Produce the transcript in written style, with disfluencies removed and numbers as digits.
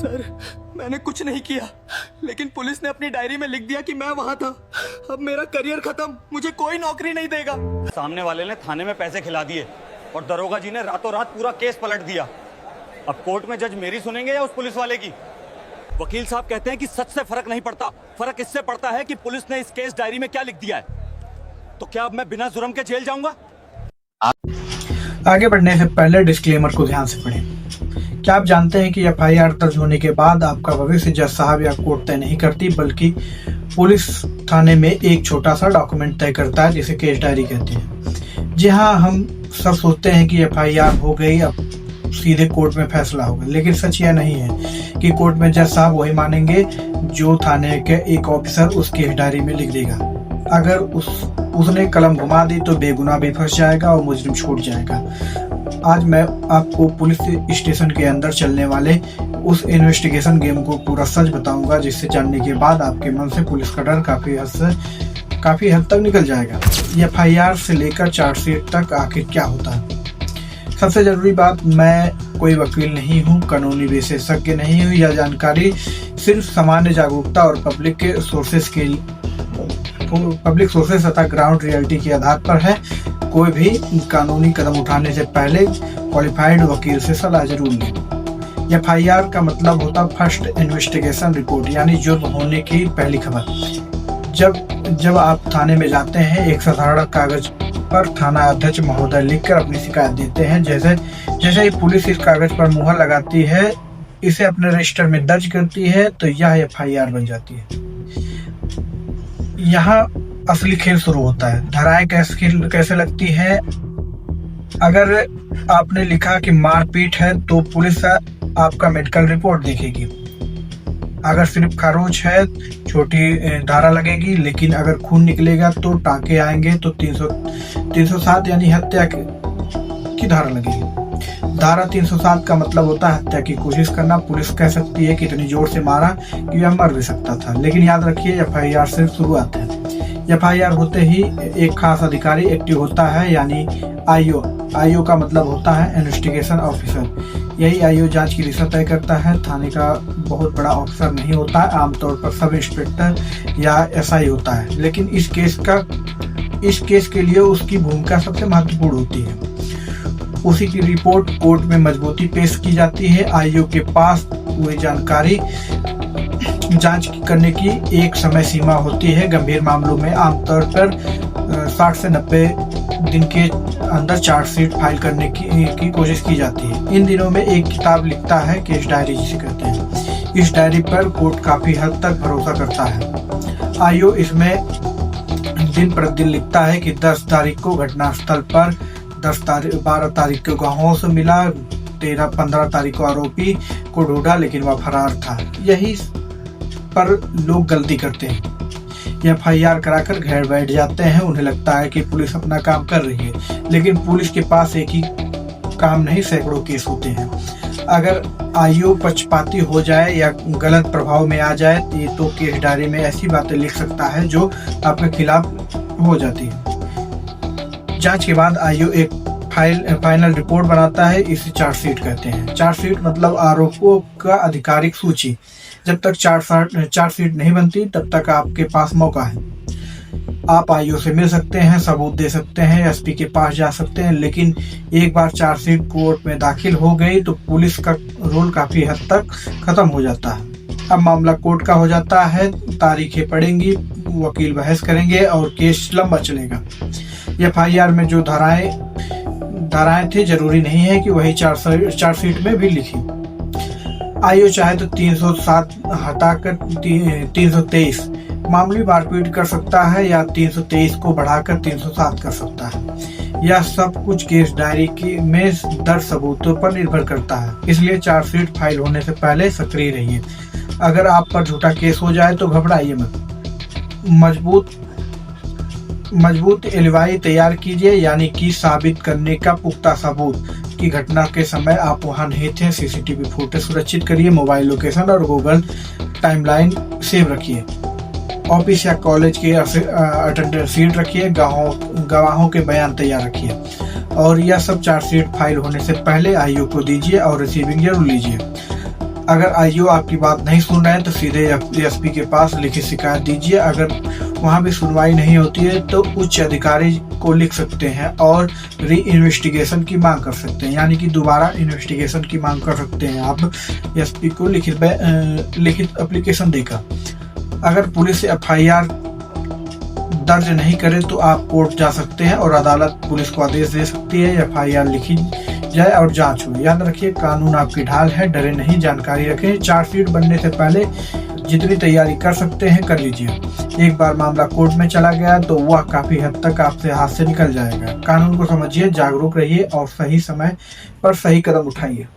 Sir, मैंने कुछ नहीं किया, लेकिन पुलिस ने अपनी डायरी में लिख दिया कि मैं वहां था। अब मेरा करियर खत्म, मुझे कोई नौकरी नहीं देगा। सामने वाले ने थाने में पैसे खिला दिए और दरोगा जी ने रातों रात पूरा केस पलट दिया। अब कोर्ट में जज मेरी सुनेंगे या उस पुलिस वाले की? वकील साहब कहते हैं कि सच से फर्क नहीं पड़ता, फर्क इससे पड़ता है कि पुलिस ने इस केस डायरी में क्या लिख दिया है। तो क्या अब मैं बिना जुर्म के जेल जाऊंगा? आगे बढ़ने से पहले डिस्क्लेमर को ध्यान से पढ़ें। क्या आप जानते हैं कि एफआईआर दर्ज होने के बाद आपका भविष्य जज साहब या कोर्ट तय नहीं करती, बल्कि पुलिस थाने में एक छोटा सा डॉक्यूमेंट तय करता है जिसे केस डायरी कहते हैं। जी हाँ, हम सब सोचते हैं कि एफआईआर हो गई, अब सीधे कोर्ट में फैसला होगा, लेकिन सच यह नहीं है कि कोर्ट में जज साहब वही मानेंगे जो थाने के एक ऑफिसर उस केस डायरी में लिख देगा। अगर उसने कलम घुमा दी तो बेगुनाह भी फंस जाएगा और मुजरिम छूट जाएगा। आज मैं आपको पुलिस स्टेशन के अंदर चलने वाले उस इन्वेस्टिगेशन गेम को पूरा सच बताऊंगा, जिससे जानने के बाद आपके मन से पुलिस का डर काफी हद तक निकल जाएगा। एफआईआर से लेकर चार्जशीट तक आखिर क्या होता है। सबसे जरूरी बात, मैं कोई वकील नहीं हूँ, कानूनी विशेषज्ञ नहीं हूँ। यह जानकारी सिर्फ सामान्य जागरूकता और पब्लिक सोर्सेस तथा ग्राउंड रियलिटी के आधार पर है। कोई भी कानूनी कदम उठाने से पहले क्वालिफाइड वकील से सलाह जरूर लें। एफआईआर का मतलब होता फर्स्ट इन्वेस्टिगेशन रिपोर्ट, यानी जुर्म होने की पहली खबर। जब आप थाने में जाते हैं, एक साधारण कागज पर थाना अध्यक्ष महोदय लिखकर अपनी शिकायत देते हैं। जैसे ही पुलिस इस कागज पर मुहर लगाती है, इसे अपने रजिस्टर में दर्ज करती है, तो यह एफआईआर बन जाती है। यहाँ असली खेल शुरू होता है। धाराएं कैसे लगती है। अगर आपने लिखा कि मारपीट है तो पुलिस आपका मेडिकल रिपोर्ट देखेगी। अगर सिर्फ खरोच है, छोटी धारा लगेगी, लेकिन अगर खून निकलेगा तो टांके आएंगे तो 307 यानी हत्या की धारा लगेगी। धारा 307 का मतलब होता है हत्या की कोशिश करना। पुलिस कह सकती है कि इतनी जोर से मारा कि वह मर भी सकता था, लेकिन याद रखिए एफआईआर से शुरुआत है। एफआईआर होते ही एक खास अधिकारी एक्टिव होता है, यानी आईओ का मतलब होता है इन्वेस्टिगेशन ऑफिसर। यही आईओ जांच की दिशा तय करता है। थाने का बहुत बड़ा ऑफिसर नहीं होता है, आमतौर पर सब इंस्पेक्टर या एसआई होता है, लेकिन इस केस के लिए उसकी भूमिका सबसे महत्वपूर्ण होती है। उसी की रिपोर्ट कोर्ट में मजबूती पेश की जाती है। आईओ के पास वही जानकारी जांच करने की एक समय सीमा होती है। गंभीर मामलों में आमतौर पर 60 से 90 दिन के अंदर चार्जशीट फाइल करने की कोशिश की जाती है। इन दिनों में एक किताब लिखता है, केस डायरी जिसे कहते हैं। इस डायरी पर कोर्ट काफी हद तक भरोसा करता है। आईओ इसमें दिन प्रतिदिन लिखता है कि 10 तारीख को घटनास्थल पर 12 तारीख को गवाहों से मिला, 15 तारीख को आरोपी को ढूंढा, लेकिन वह फरार था। यही पर लोग गलती करते हैं। एफआईआर कराकर घर बैठ जाते हैं। उन्हें लगता है कि पुलिस अपना काम कर रही है, लेकिन पुलिस के पास एक ही काम नहीं, सैकड़ों केस होते हैं। अगर आईओ पक्षपाती हो जाए या गलत प्रभाव में आ जाए तो केस डायरी में ऐसी बातें लिख सकता है जो आपके खिलाफ हो जाती है। जांच के बाद आईओ एक फाइनल रिपोर्ट बनाता है। इसे चार्जशीट कहते हैं। चार्जशीट मतलब आरोपों का आधिकारिक सूची। जब तक चार्जशीट नहीं बनती तब तक आपके पास मौका है। आप आईओ से मिल सकते हैं, सबूत दे सकते हैं, एसपी के पास जा सकते हैं, लेकिन एक बार चार्जशीट कोर्ट में दाखिल हो गई तो पुलिस का रोल काफी हद तक खत्म हो जाता है। अब मामला कोर्ट का हो जाता है, तारीखें पड़ेंगी, वकील बहस करेंगे और केस लंबा चलेगा। एफआईआर में जो धाराएं थी, जरूरी नहीं है कि वही चार्जशीट में भी लिखी। आईओ चाहे तो 307 हटाकर 323 मामूली मारपीट कर सकता है, या 323 को बढ़ाकर 307 कर सकता है। यह सब कुछ केस डायरी में दर्ज सबूतों पर निर्भर करता है। इसलिए चार्जशीट फाइल होने से पहले सक्रिय रहिए। अगर आप पर झूठा केस हो जाए तो घबराइए मत। मजबूत एलिबाई तैयार कीजिए, यानी कि साबित करने का पुख्ता सबूत कि घटना के समय आप वहां नहीं थे। सीसीटीवी फुटेज सुरक्षित करिए, मोबाइल लोकेशन और गूगल टाइमलाइन सेव रखिए। ऑफिस या कॉलेज के अटेंडेंस शीट रखिए, गवाहों के बयान तैयार रखिए, और यह सब चार्जशीट फाइल होने से पहले आईओ को दीजिए और रिसीविंग जरूर लीजिए। अगर आईओ आपकी बात नहीं सुन रहे हैं तो सीधे एसपी के पास लिखित शिकायत दीजिए। अगर वहां भी सुनवाई नहीं होती है तो उच्च अधिकारी को लिख सकते हैं और री इन्वेस्टिगेशन की मांग कर सकते हैं, यानी कि दोबारा इन्वेस्टिगेशन की मांग कर सकते हैं आप एसपी को लिखित एप्लीकेशन देकर। अगर पुलिस एफआईआर दर्ज नहीं करे तो आप कोर्ट जा सकते हैं और अदालत पुलिस को आदेश दे सकती है एफआईआर लिखी जाए और जांच हो। याद रखिए, कानून आपकी ढाल है, डरे नहीं, जानकारी रखें। चार्जशीट बनने से पहले जितनी तैयारी कर सकते हैं कर लीजिए। एक बार मामला कोर्ट में चला गया तो वह काफी हद तक आपसे हाथ से निकल जाएगा। कानून को समझिए, जागरूक रहिए और सही समय पर सही कदम उठाइए।